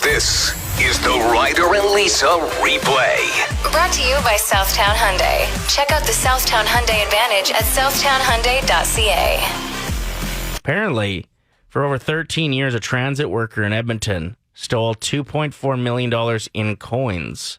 This is the Ryder and Lisa replay. Brought to you by Southtown Hyundai. Check out the Southtown Hyundai Advantage at southtownhyundai.ca. Apparently, for over 13 years, a transit worker in Edmonton stole $2.4 million in coins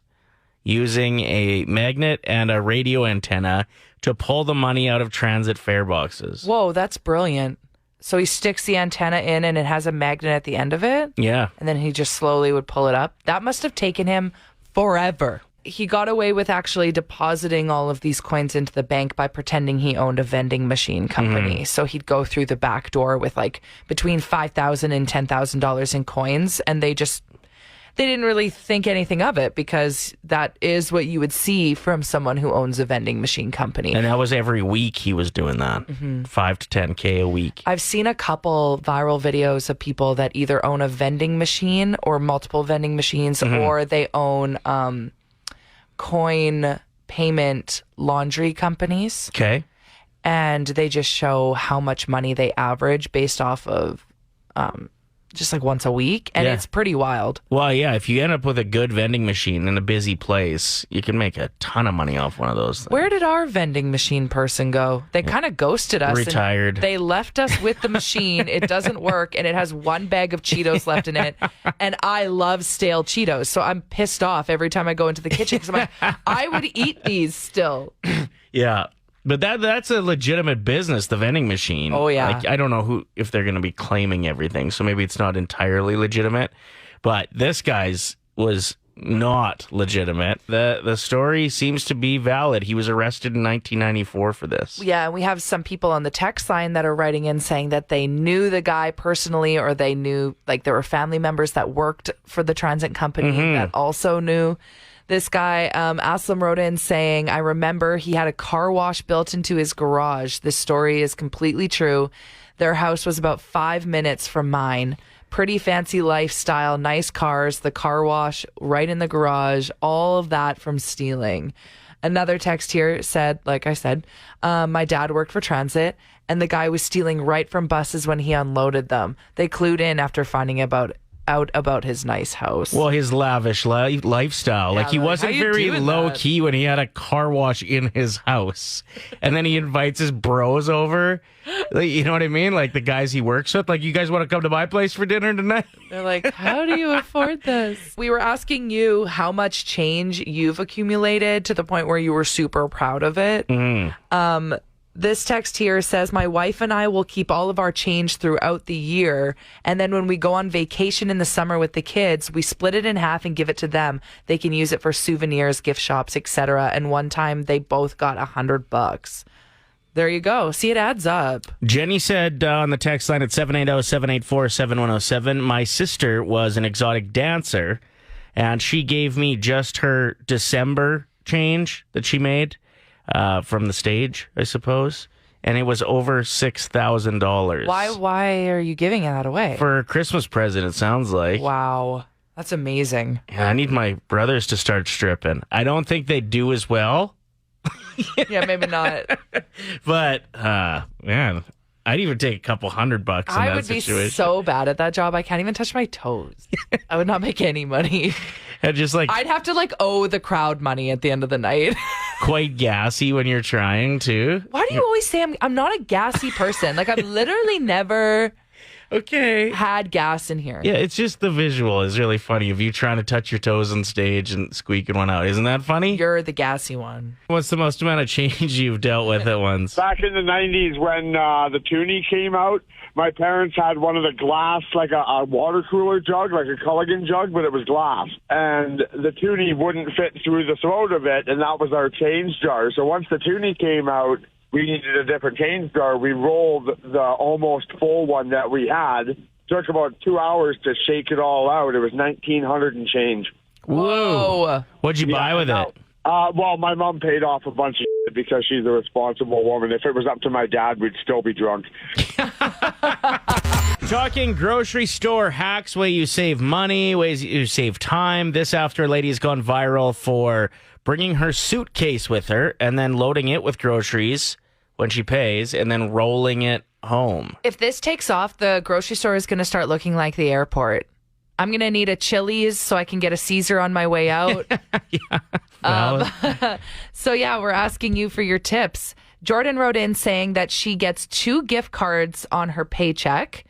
using a magnet and a radio antenna to pull the money out of transit fare boxes. Whoa, that's brilliant. So he sticks the antenna in and it has a magnet at the end of it? Yeah. And then he just slowly would pull it up. That must have taken him forever. He got away with actually depositing all of these coins into the bank by pretending he owned a vending machine company. So he'd go through the back door with like between $5,000 and $10,000 in coins, and they didn't really think anything of it because that is what you would see from someone who owns a vending machine company. And that was every week he was doing that. 5 to 10K a week. I've seen a couple viral videos of people that either own a vending machine or multiple vending machines, or they own coin payment laundry companies. Okay. And they just show how much money they average based off of just like once a week. And it's pretty wild. Well, yeah, if you end up with a good vending machine in a busy place, you can make a ton of money off one of those things. Where did our vending machine person go? They kind of ghosted us. Retired. They left us with the machine. It doesn't work, and it has one bag of Cheetos left in it. And I love stale Cheetos, so I'm pissed off every time I go into the kitchen because I'm like, I would eat these still. Yeah. But that's a legitimate business, the vending machine. Oh, yeah. Like, I don't know if they're going to be claiming everything, so maybe it's not entirely legitimate. But this guy's was not legitimate. The story seems to be valid. He was arrested in 1994 for this. Yeah, and we have some people on the text line that are writing in saying that they knew the guy personally, or they knew, like, there were family members that worked for the transit company that also knew this guy. Aslam wrote in saying, I remember he had a car wash built into his garage. This story is completely true. Their house was about 5 minutes from mine. Pretty fancy lifestyle, nice cars, the car wash right in the garage, all of that from stealing. Another text here said, like I said, my dad worked for transit and the guy was stealing right from buses when he unloaded them. They clued in after finding out about his nice house. Well, his lavish lifestyle. Yeah, like, he wasn't very low that? key when he had a car wash in his house. And then he invites his bros over. Like, you know what I mean? Like, the guys he works with. Like, you guys want to come to my place for dinner tonight? They're like, how do you afford this? We were asking you how much change you've accumulated to the point where you were super proud of it. This text here says, my wife and I will keep all of our change throughout the year. And then when we go on vacation in the summer with the kids, we split it in half and give it to them. They can use it for souvenirs, gift shops, etc. And one time they both got $100. There you go. See, it adds up. Jenny said on the text line at 780-784-7107, my sister was an exotic dancer, and she gave me just her December change that she made from the stage, I suppose. And it was over $6,000. Why are you giving that away? For a Christmas present, it sounds like. Wow. That's amazing. Yeah, I need my brothers to start stripping. I don't think they do as well. Yeah, maybe not. But, man, I'd even take a couple $100 in that situation. I would be so bad at that job. I can't even touch my toes. I would not make any money. And just like, I'd have to owe the crowd money at the end of the night. Quite gassy when you're trying to. Why do you always say I'm not a gassy person? Like, I've literally never had gas in here. Yeah, it's just the visual is really funny of you trying to touch your toes on stage and squeaking one out. Isn't that funny? You're the gassy one. What's the most amount of change you've dealt with at once? Back in the 90s when the Toonie came out, my parents had one of the glass, like a water cooler jug, like a Culligan jug, but it was glass. And the Toonie wouldn't fit through the throat of it, and that was our change jar. So once the Toonie came out, we needed a different change jar. We rolled the almost full one that we had. Took about 2 hours to shake it all out. It was $1,900 and change. Whoa. What'd you buy with it? Well, my mom paid off a bunch of shit because she's a responsible woman. If it was up to my dad, we'd still be drunk. Talking grocery store hacks, way you save money, ways you save time. This after a lady has gone viral for bringing her suitcase with her and then loading it with groceries when she pays and then rolling it home. If this takes off, the grocery store is going to start looking like the airport. I'm going to need a Chili's so I can get a Caesar on my way out. So, yeah, we're asking you for your tips. Jordan wrote in saying that she gets 2 gift cards on her paycheck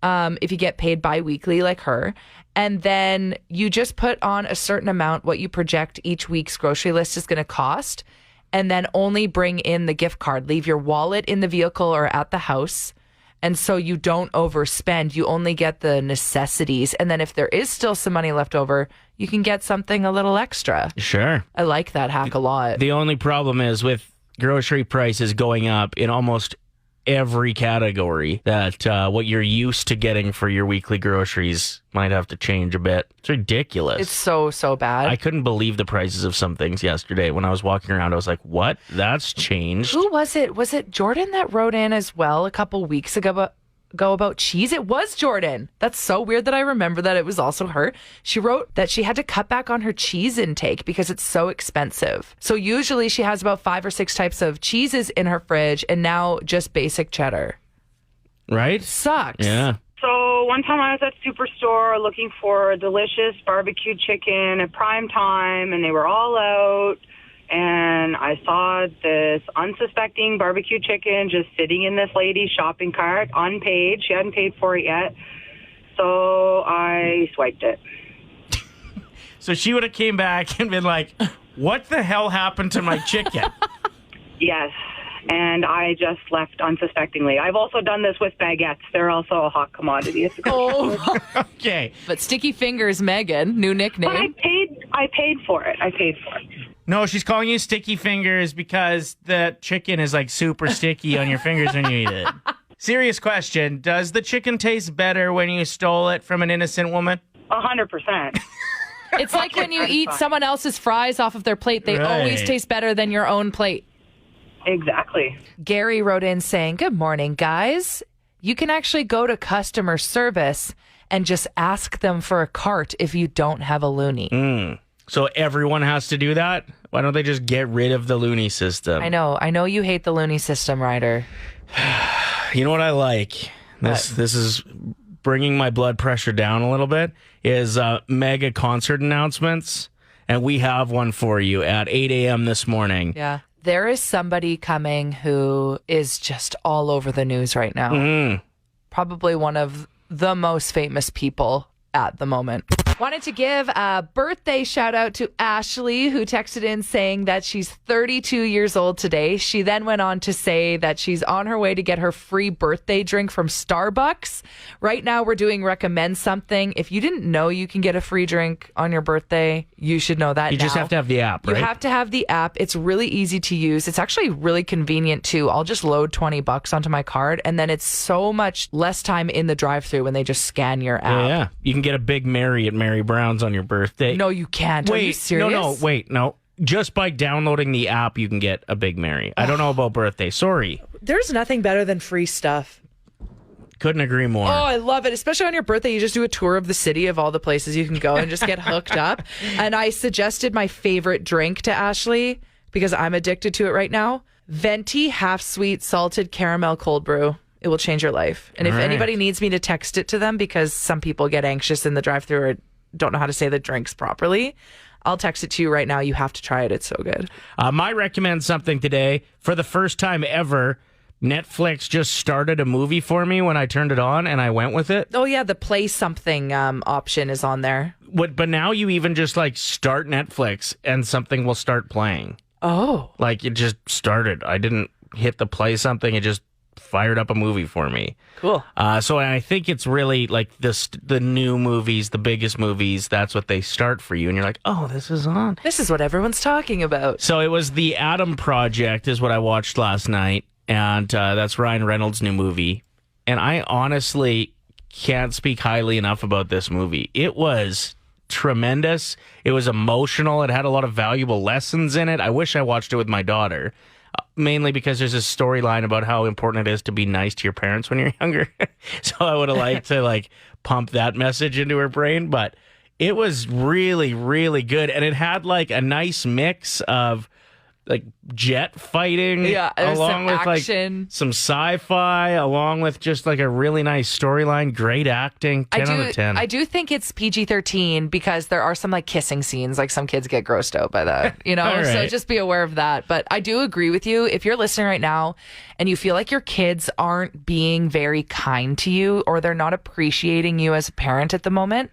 if you get paid bi-weekly like her. And then you just put on a certain amount what you project each week's grocery list is going to cost, and then only bring in the gift card. Leave your wallet in the vehicle or at the house. And so you don't overspend. You only get the necessities. And then if there is still some money left over, you can get something a little extra. Sure. I like that hack a lot. The only problem is with grocery prices going up in almost every category, that what you're used to getting for your weekly groceries might have to change a bit. It's ridiculous. It's so bad. I couldn't believe the prices of some things yesterday. When I was walking around, I was like, what? That's changed. Who was it? Was it Jordan that wrote in as well a couple weeks ago about cheese? It was Jordan. That's so weird that I remember that it was also her. She wrote that she had to cut back on her cheese intake because it's so expensive. So usually she has about 5 or 6 types of cheeses in her fridge, and now just basic cheddar. Right? Sucks. Yeah. So one time I was at Superstore looking for delicious barbecue chicken at prime time, and they were all out. And I saw this unsuspecting barbecue chicken just sitting in this lady's shopping cart, unpaid. She hadn't paid for it yet. So I swiped it. So she would have came back and been like, what the hell happened to my chicken? Yes. And I just left unsuspectingly. I've also done this with baguettes. They're also a hot commodity. Oh. Okay. But Sticky Fingers Megan, new nickname. But I paid for it. No, she's calling you Sticky Fingers because the chicken is like super sticky on your fingers when you eat it. Serious question. Does the chicken taste better when you stole it from an innocent woman? 100%. It's like when you eat someone else's fries off of their plate. They always taste better than your own plate. Exactly. Gary wrote in saying, good morning, guys. You can actually go to customer service and just ask them for a cart if you don't have a loonie. So everyone has to do that? Why don't they just get rid of the loonie system? I know you hate the loonie system, Ryder. You know what I like? This is bringing my blood pressure down a little bit, is mega concert announcements. And we have one for you at 8 a.m. this morning. Yeah. There is somebody coming who is just all over the news right now. Probably one of the most famous people at the moment. Wanted to give a birthday shout out to Ashley, who texted in saying that she's 32 years old today. She then went on to say that she's on her way to get her free birthday drink from Starbucks. Right now, we're doing Recommend Something. If you didn't know you can get a free drink on your birthday, you should know that now. You just have to have the app, right? You have to have the app. It's really easy to use. It's actually really convenient, too. I'll just load $20 onto my card, and then it's so much less time in the drive-thru when they just scan your app. Yeah. You can get a Big Mary at Mary Brown's on your birthday. No, you can't. Are you serious? No. Just by downloading the app, you can get a Big Mary. I don't know about birthday. Sorry. There's nothing better than free stuff. Couldn't agree more. Oh, I love it. Especially on your birthday, you just do a tour of the city of all the places you can go and just get hooked up. And I suggested my favorite drink to Ashley because I'm addicted to it right now. Venti half sweet salted caramel cold brew. It will change your life. And if anybody needs me to text it to them because some people get anxious in the drive-thru or don't know how to say the drinks properly, I'll text it to you right now. You have to try it. It's so good. My recommend something today. For the first time ever, Netflix just started a movie for me when I turned it on, and I went with it. Oh, yeah. The play something option is on there. But now you even just like start Netflix and something will start playing. Oh. Like it just started. I didn't hit the play something. It just fired up a movie for me. Cool. So I think it's really like the new movies, the biggest movies, that's what they start for you. And you're like, oh, this is on. This is what everyone's talking about. So it was The Adam Project is what I watched last night. And that's Ryan Reynolds' new movie. And I honestly can't speak highly enough about this movie. It was tremendous. It was emotional. It had a lot of valuable lessons in it. I wish I watched it with my daughter. Mainly because there's this storyline about how important it is to be nice to your parents when you're younger. So I would have liked to like pump that message into her brain. But it was really, really good. And it had like a nice mix of like jet fighting. Yeah, there's along some with action. like some sci-fi, along with just like a really nice storyline, great acting. 10 out of 10. I do think it's PG-13 because there are some like kissing scenes. Like some kids get grossed out by that, you know. All So right. just be aware of that. But I do agree with you. If you're listening right now and you feel like your kids aren't being very kind to you or they're not appreciating you as a parent at the moment,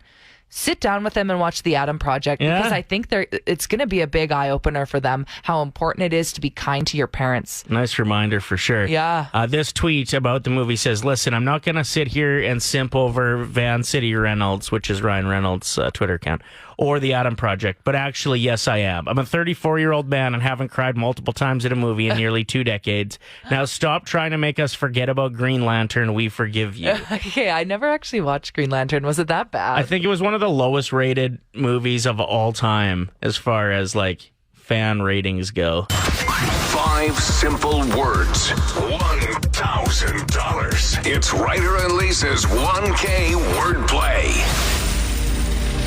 sit down with them and watch The Adam Project because I think it's going to be a big eye opener for them how important it is to be kind to your parents. Nice reminder for sure. Yeah. This tweet about the movie says, listen, I'm not going to sit here and simp over Van City Reynolds, which is Ryan Reynolds' Twitter account, or The Adam Project. But actually, yes, I am. I'm a 34-year-old man and haven't cried multiple times at a movie in nearly 2 decades. Now stop trying to make us forget about Green Lantern. We forgive you. Okay, I never actually watched Green Lantern. Was it that bad? I think it was one of the lowest rated movies of all time as far as like fan ratings go. 5 simple words. $1,000. It's Ryder and Lisa's 1K wordplay.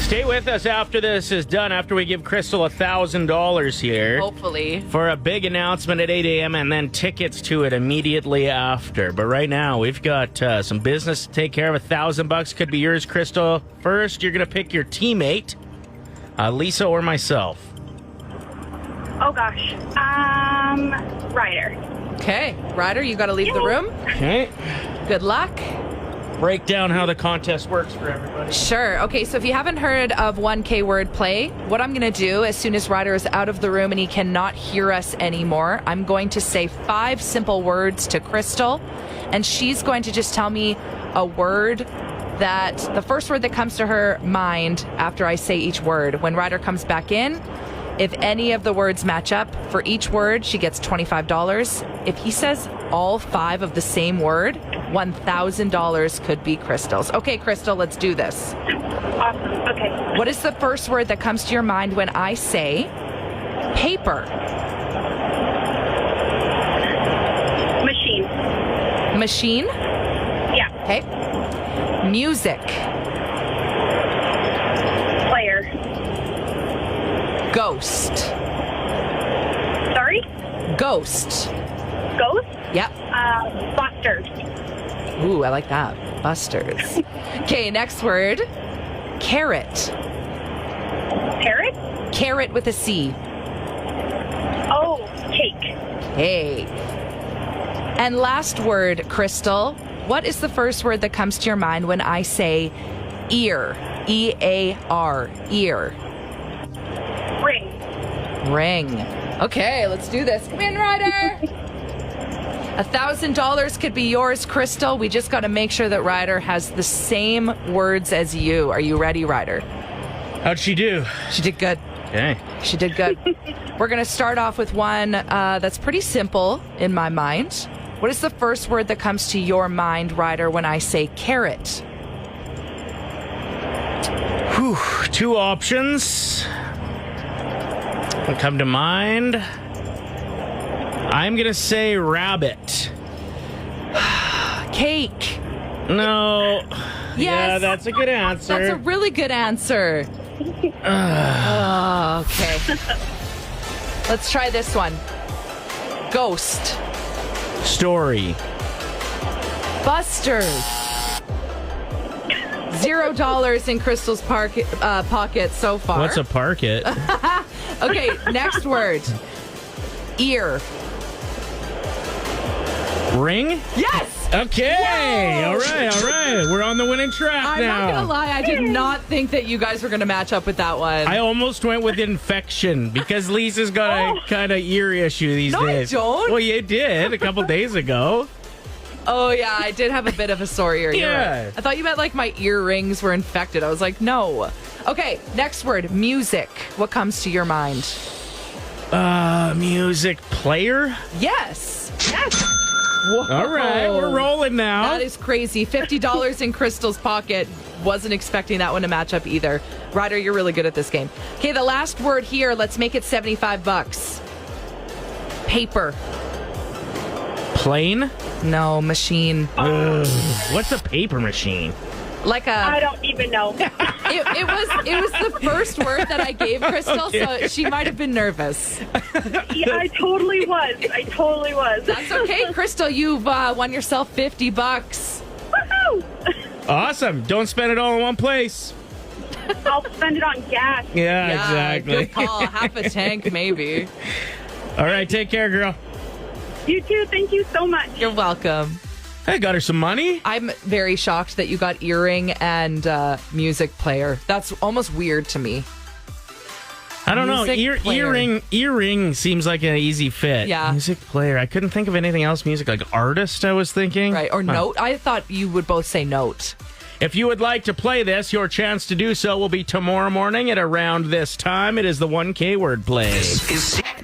Stay with us after this is done, after we give Crystal $1,000 here. Hopefully. For a big announcement at 8 a.m. and then tickets to it immediately after. But right now, we've got some business to take care of. $1,000 could be yours, Crystal. First, you're going to pick your teammate, Lisa or myself. Oh, gosh. Ryder. Okay, Ryder, you got to leave the room. Okay. Good luck. Break down how the contest works for everybody. Sure. Okay, so if you haven't heard of 1K Wordplay, what I'm going to do as soon as Ryder is out of the room and he cannot hear us anymore, I'm going to say 5 simple words to Crystal, and she's going to just tell me a word that, the first word that comes to her mind after I say each word. When Ryder comes back in, if any of the words match up, for each word, she gets $25. If he says all 5 of the same word, $1,000 could be Crystal's. Okay, Crystal, let's do this. Awesome. Okay. What is the first word that comes to your mind when I say paper? Machine. Machine? Yeah. Okay. Music. Player. Ghost. Sorry? Ghost. Ghost? Yep. Busters. Ooh, I like that. Busters. Okay, next word. Carrot. Parrot? Carrot with a C. Oh, cake. Hey. And last word, Crystal. What is the first word that comes to your mind when I say ear? E-A-R. Ear. Ring. Ring. Okay, let's do this. Come in, Ryder. $1,000 could be yours, Crystal. We just got to make sure that Ryder has the same words as you. Are you ready, Ryder? How'd she do? She did good. Okay. She did good. We're going to start off with one that's pretty simple in my mind. What is the first word that comes to your mind, Ryder, when I say carrot? Whew. 2 options that come to mind. I'm going to say rabbit. Cake. No. Yes. Yeah, that's a good answer. That's a really good answer. Oh, okay. Let's try this one. Ghost. Story. Busters. $0 in Crystal's pocket so far. What's a parket? Okay, next word. Ear. Ring? Yes! Okay. Whoa! All right. We're on the winning track I'm now. not going to lie, I did not think that you guys were going to match up with that one. I almost went with infection because Lisa's got a kind of ear issue these No, I days. don't. Well, you did a couple days ago. Oh, yeah, I did have a bit of a sore ear. You're Yeah. right. I thought you meant like my earrings were infected. I was like, no. Okay, next word, music. What comes to your mind? Music player? Yes. Yes. Whoa. All right, we're rolling now. That is crazy. $50 in Crystal's pocket. Wasn't expecting that one to match up either. Ryder, you're really good at this game. Okay, the last word here. Let's make it $75. Paper. Plane? No, machine. Ugh. What's a paper machine? Like I don't even know. it was the first word that I gave Crystal, so she might have been nervous. Yeah, I totally was. That's okay, Crystal. You've won yourself $50. Woohoo! Awesome. Don't spend it all in one place. I'll spend it on gas. Yeah, exactly. Good call. Half a tank, maybe. All right, take care, girl. You too. Thank you so much. You're welcome. I got her some money. I'm very shocked that you got earring and music player. That's almost weird to me. I don't know. Music player. Earring seems like an easy fit. Yeah. Music player. I couldn't think of anything else. Music, like artist, I was thinking. Right. Or note. I thought you would both say note. If you would like to play this, your chance to do so will be tomorrow morning at around this time. It is the 1K word play.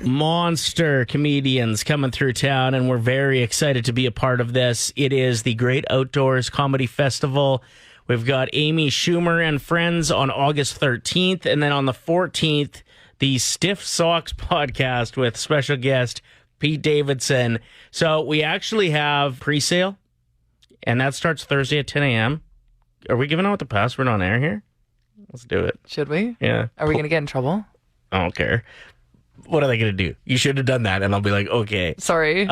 Monster comedians coming through town, and we're very excited to be a part of this. It is the Great Outdoors Comedy Festival. We've got Amy Schumer and friends on August 13th, and then on the 14th, the Stiff Socks podcast with special guest Pete Davidson. So we actually have pre-sale, and that starts Thursday at 10 a.m. Are we giving out the password on air here? Let's do it. Should we? Yeah. Are we going to get in trouble? I don't care. What are they going to do? You should have done that, and I'll be like, okay. Sorry.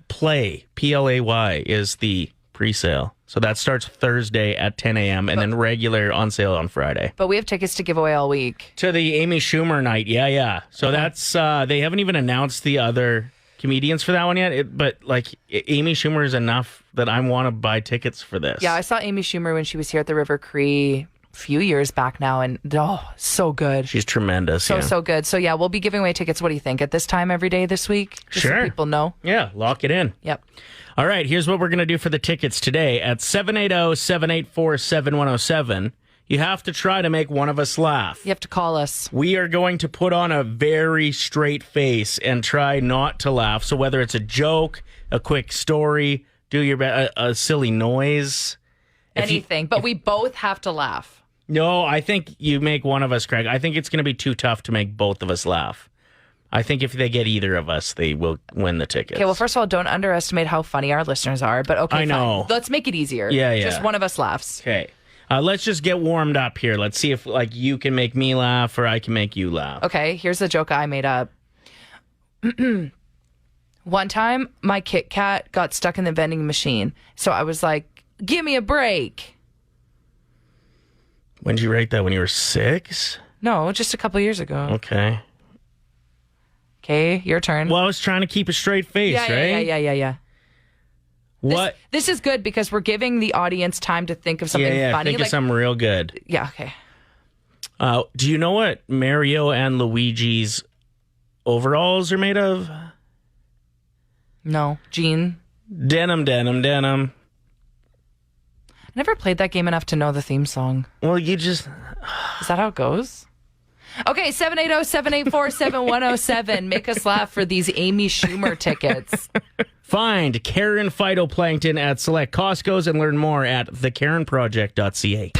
Play, Play, is the pre-sale. So that starts Thursday at 10 a.m. and then regular on sale on Friday. But we have tickets to give away all week. To the Amy Schumer night. Yeah. So that's, they haven't even announced the other comedians for that one yet. But like Amy Schumer is enough that I want to buy tickets for this. Yeah, I saw Amy Schumer when she was here at the River Cree a few years back now, and so good. She's tremendous. So good. So yeah, we'll be giving away tickets. What do you think? At this time every day this week? Just Sure. so people know. Yeah, lock it in. Yep. All right, here's what we're going to do for the tickets today. At 780-784-7107, you have to try to make one of us laugh. You have to call us. We are going to put on a very straight face and try not to laugh. So whether it's a joke, a quick story, do your a silly noise. Anything. But we both have to laugh. No, I think you make one of us, Craig. I think it's going to be too tough to make both of us laugh. I think if they get either of us, they will win the tickets. Okay, well, first of all, don't underestimate how funny our listeners are. But okay, I know. fine. Let's make it easier. Yeah. Just one of us laughs. Okay. Let's just get warmed up here. Let's see if like you can make me laugh or I can make you laugh. Okay, here's the joke I made up. One time, my Kit Kat got stuck in the vending machine. So I was like, give me a break. When did you write that? When you were 6? No, just a couple years ago. Okay. Okay, your turn. Well, I was trying to keep a straight face, right? Yeah. What? This is good because we're giving the audience time to think of something funny. Think of something real good. Yeah, okay. Do you know what Mario and Luigi's overalls are made of? No. Gene? Denim. I never played that game enough to know the theme song. Well, you just... Is that how it goes? Okay, 780-784-7107. Make us laugh for these Amy Schumer tickets. Find Karen Phytoplankton at select Costco's and learn more at thekarenproject.ca.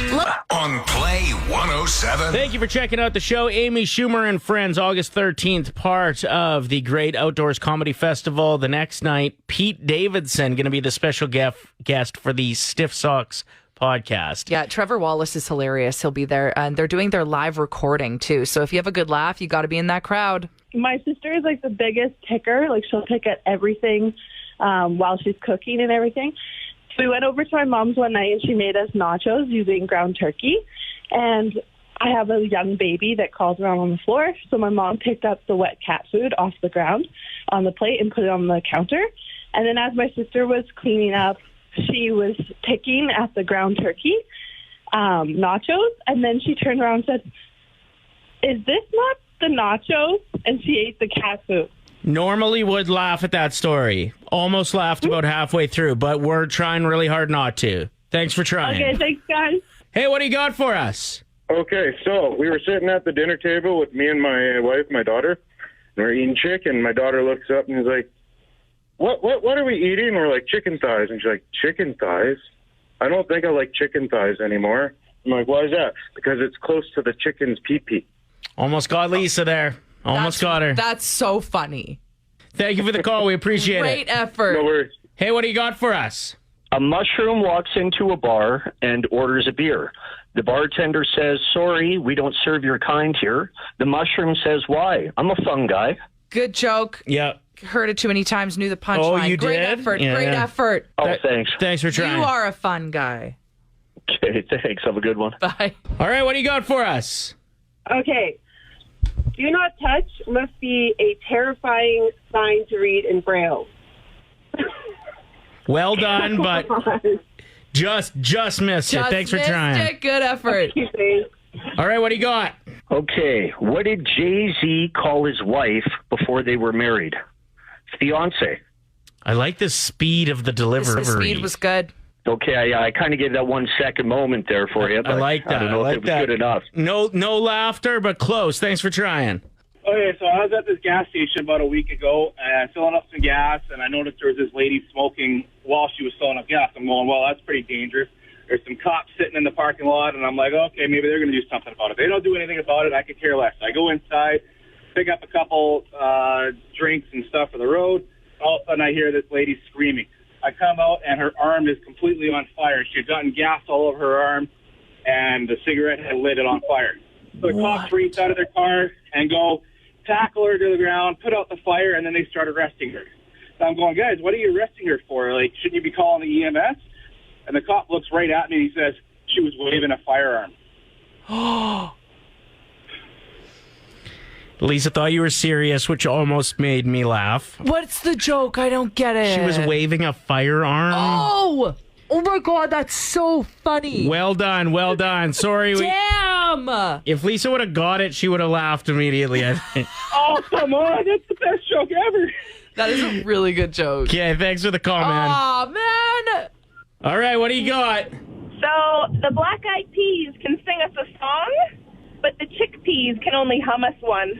On Play 107. Thank you for checking out the show. Amy Schumer and Friends, August 13th, part of the Great Outdoors Comedy Festival. The next night, Pete Davidson going to be the special guest for the Stiff Socks podcast. Yeah, Trevor Wallace is hilarious. He'll be there, and they're doing their live recording too. So if you have a good laugh, you got to be in that crowd. My sister is like the biggest picker. Like she'll pick at everything while she's cooking and everything. So we went over to my mom's one night and she made us nachos using ground turkey. And I have a young baby that crawls around on the floor. So my mom picked up the wet cat food off the ground on the plate and put it on the counter. And then as my sister was cleaning up, she was picking at the ground turkey nachos. And then she turned around and said, "Is this not the nachos?" And she ate the cat food. Normally would laugh at that story. Almost laughed about halfway through, but we're trying really hard not to. Thanks for trying. Okay, thanks, guys. Hey, what do you got for us? Okay, so we were sitting at the dinner table with me and my wife, my daughter, and we're eating chicken. My daughter looks up and is like, What are we eating? We're like, chicken thighs. And she's like, chicken thighs? I don't think I like chicken thighs anymore. I'm like, why is that? Because it's close to the chicken's pee-pee. Almost got Lisa there. Almost got her. That's so funny. Thank you for the call. We appreciate Great it. effort. No worries. Hey, what do you got for us? A mushroom walks into a bar and orders a beer. The bartender says, "Sorry, we don't serve your kind here." The mushroom says, "Why? I'm a fun guy." Good joke. Yeah. Heard it too many times, knew the punchline. Oh, you Great did? effort. Yeah. Great effort. Oh, thanks. Thanks for trying. You are a fun guy. Okay, thanks. Have a good one. Bye. All right, what do you got for us? Okay. Do not touch must be a terrifying sign to read in Braille. Well done, but just missed it. Thanks for trying. It. Good effort. All right, what do you got? Okay, what did Jay-Z call his wife before they were married? Fiance. I like the speed of the delivery. The speed was good. Okay, I kind of gave that 1 second moment there for you. But I like that. I don't know if it was good enough. No laughter, but close. Thanks for trying. Okay, so I was at this gas station about a week ago and filling up some gas, and I noticed there was this lady smoking while she was filling up gas. I'm going, well, that's pretty dangerous. There's some cops sitting in the parking lot, and I'm like, okay, maybe they're going to do something about it. If they don't do anything about it, I could care less. I go inside, pick up a couple drinks and stuff for the road. All of a sudden, I hear this lady screaming. I come out, and her arm is completely on fire. She had gotten gas all over her arm, and the cigarette had lit it on fire. So the cops reach out of their car and go tackle her to the ground, put out the fire, and then they start arresting her. So I'm going, guys, what are you arresting her for? Like, shouldn't you be calling the EMS? And the cop looks right at me and he says, she was waving a firearm. Lisa thought you were serious, which almost made me laugh. What's the joke? I don't get it. She was waving a firearm. Oh my God, that's so funny. Well done. Sorry. Damn. If Lisa would have got it, she would have laughed immediately, I think. Oh, come on. That's the best joke ever. That is a really good joke. Okay, thanks for the call, man. Oh, man. All right, what do you got? So the Black Eyed Peas can sing us a song, but the chickpeas can only hum us one.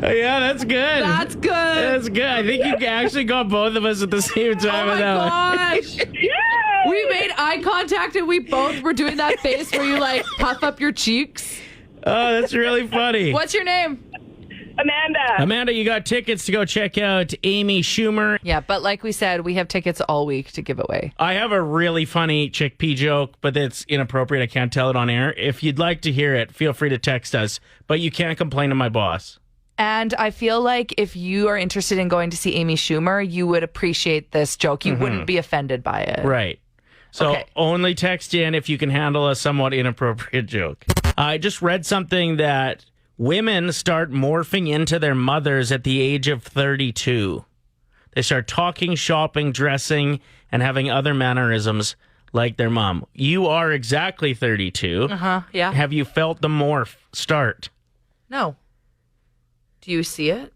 Yeah, that's good. That's good. That's good. I think you actually got both of us at the same time. Oh my with that one. gosh. We made eye contact and we both were doing that face where you like puff up your cheeks. Oh, that's really funny. What's your name? Amanda, you got tickets to go check out Amy Schumer. Yeah, but like we said, we have tickets all week to give away. I have a really funny chickpea joke, but it's inappropriate. I can't tell it on air. If you'd like to hear it, feel free to text us, but you can't complain to my boss. And I feel like if you are interested in going to see Amy Schumer, you would appreciate this joke. You wouldn't be offended by it. Right. So only text in if you can handle a somewhat inappropriate joke. I just read something that women start morphing into their mothers at the age of 32. They start talking, shopping, dressing, and having other mannerisms like their mom. You are exactly 32. Yeah. Have you felt the morph start? No. Do you see it?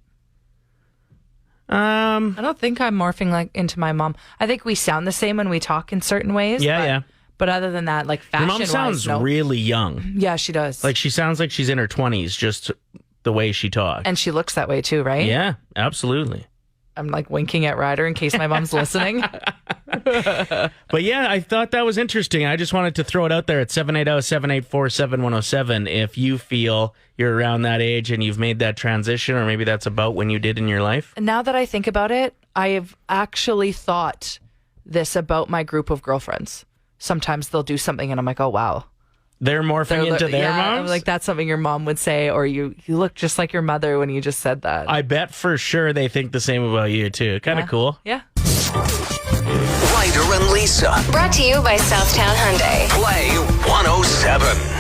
I don't think I'm morphing like into my mom. I think we sound the same when we talk in certain ways. Yeah. But other than that, like Your fashion-wise, mom sounds really young. Yeah, she does. Like she sounds like she's in her 20s, just the way she talks. And she looks that way too, right? Yeah, absolutely. I'm like winking at Ryder in case my mom's listening. But yeah, I thought that was interesting. I just wanted to throw it out there at 780-784-7107 if you feel you're around that age and you've made that transition, or maybe that's about when you did in your life. Now that I think about it, I have actually thought this about my group of girlfriends. Sometimes they'll do something and I'm like, oh, wow. They're morphing into their moms? I'm like, that's something your mom would say, or you look just like your mother when you just said that. I bet for sure they think the same about you, too. Kind of cool. Yeah. Ryder and Lisa. Brought to you by Southtown Hyundai. Play 107.